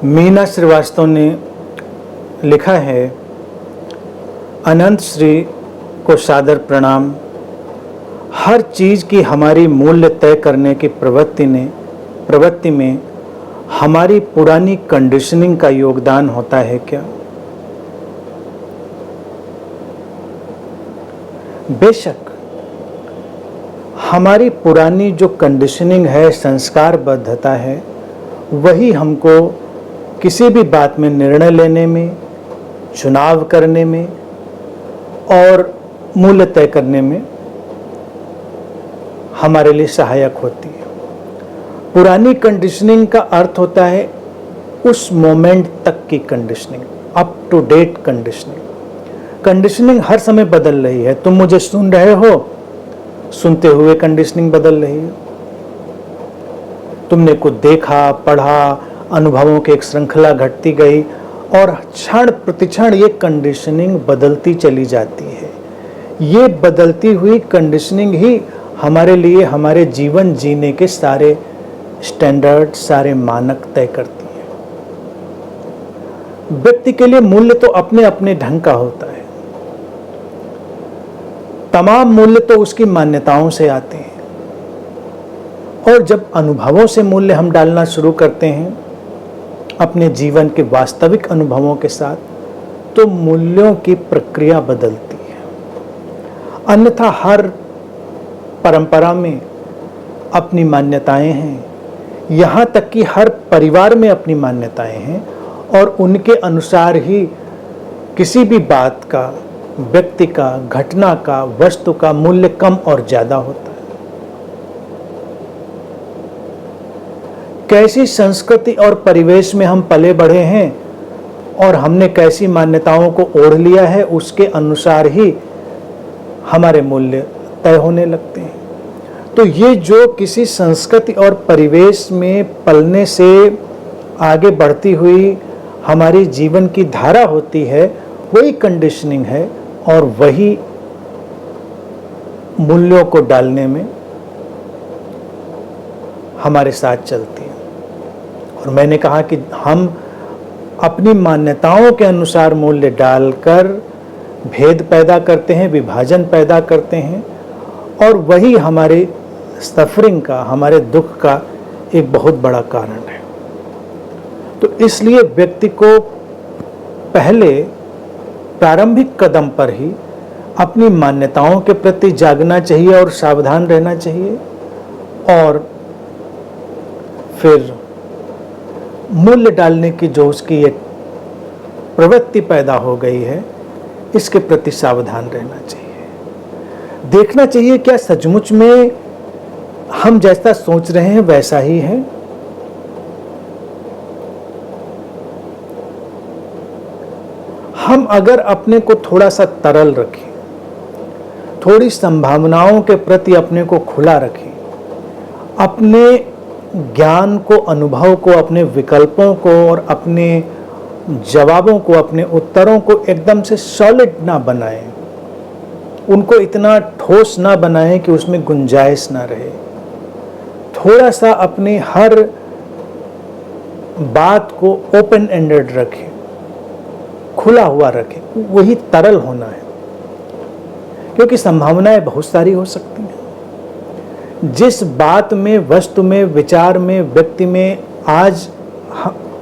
मीना श्रीवास्तव ने लिखा है, अनंत श्री को सादर प्रणाम। हर चीज़ की हमारी मूल्य तय करने की प्रवृत्ति में हमारी पुरानी कंडीशनिंग का योगदान होता है क्या? बेशक हमारी पुरानी जो कंडीशनिंग है, संस्कारबद्धता है, वही हमको किसी भी बात में निर्णय लेने में, चुनाव करने में और मूल्य तय करने में हमारे लिए सहायक होती है। पुरानी कंडीशनिंग का अर्थ होता है उस मोमेंट तक की conditioning, up to date conditioning. Conditioning हर समय बदल रही है। तुम मुझे सुन रहे हो, सुनते हुए कंडीशनिंग बदल रही है। तुमने कुछ देखा, पढ़ा, अनुभवों की एक श्रृंखला घटती गई और क्षण प्रतिक्षण ये कंडीशनिंग बदलती चली जाती है। ये बदलती हुई कंडीशनिंग ही हमारे लिए हमारे जीवन जीने के सारे स्टैंडर्ड, सारे मानक तय करती है। व्यक्ति के लिए मूल्य तो अपने अपने ढंग का होता है। तमाम मूल्य तो उसकी मान्यताओं से आते हैं और जब अनुभवों से मूल्य हम डालना शुरू करते हैं अपने जीवन के वास्तविक अनुभवों के साथ, तो मूल्यों की प्रक्रिया बदलती है। अन्यथा हर परंपरा में अपनी मान्यताएं हैं, यहाँ तक कि हर परिवार में अपनी मान्यताएं हैं और उनके अनुसार ही किसी भी बात का, व्यक्ति का, घटना का, वस्तु का मूल्य कम और ज्यादा होता है। कैसी संस्कृति और परिवेश में हम पले बढ़े हैं और हमने कैसी मान्यताओं को ओढ़ लिया है, उसके अनुसार ही हमारे मूल्य तय होने लगते हैं। तो ये जो किसी संस्कृति और परिवेश में पलने से आगे बढ़ती हुई हमारी जीवन की धारा होती है, वही कंडीशनिंग है और वही मूल्यों को डालने में हमारे साथ चलती है। और मैंने कहा कि हम अपनी मान्यताओं के अनुसार मूल्य डालकर भेद पैदा करते हैं, विभाजन पैदा करते हैं और वही हमारे सफरिंग का, हमारे दुख का एक बहुत बड़ा कारण है। तो इसलिए व्यक्ति को पहले प्रारंभिक कदम पर ही अपनी मान्यताओं के प्रति जागना चाहिए और सावधान रहना चाहिए और फिर मूल्य डालने की जो उसकी एक प्रवृत्ति पैदा हो गई है, इसके प्रति सावधान रहना चाहिए। देखना चाहिए क्या सचमुच में हम जैसा सोच रहे हैं वैसा ही है। हम अगर अपने को थोड़ा सा तरल रखें, थोड़ी संभावनाओं के प्रति अपने को खुला रखें, अपने ज्ञान को, अनुभव को, अपने विकल्पों को और अपने जवाबों को, अपने उत्तरों को एकदम से सॉलिड ना बनाएं, उनको इतना ठोस ना बनाएं कि उसमें गुंजाइश ना रहे। थोड़ा सा अपनी हर बात को ओपन एंडेड रखें, खुला हुआ रखें, वही तरल होना है। क्योंकि संभावनाएं बहुत सारी हो सकती हैं। जिस बात में, वस्तु में, विचार में, व्यक्ति में आज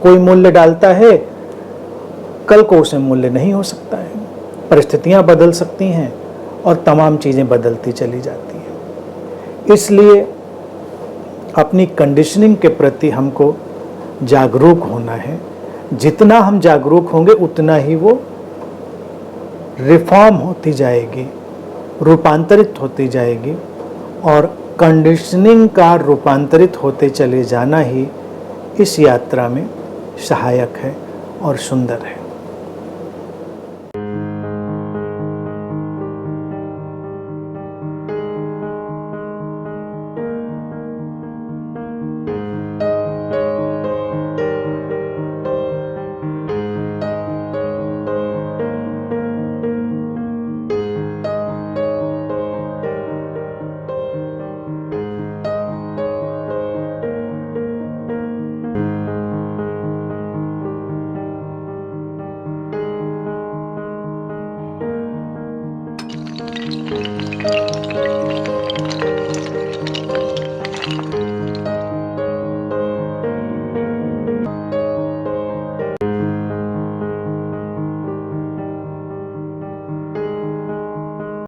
कोई मूल्य डालता है, कल को उसे मूल्य नहीं हो सकता है। परिस्थितियां बदल सकती हैं और तमाम चीजें बदलती चली जाती हैं। इसलिए अपनी कंडीशनिंग के प्रति हमको जागरूक होना है। जितना हम जागरूक होंगे उतना ही वो रिफॉर्म होती जाएगी, रूपांतरित होती जाएगी और कंडीशनिंग का रूपांतरित होते चले जाना ही इस यात्रा में सहायक है और सुंदर है।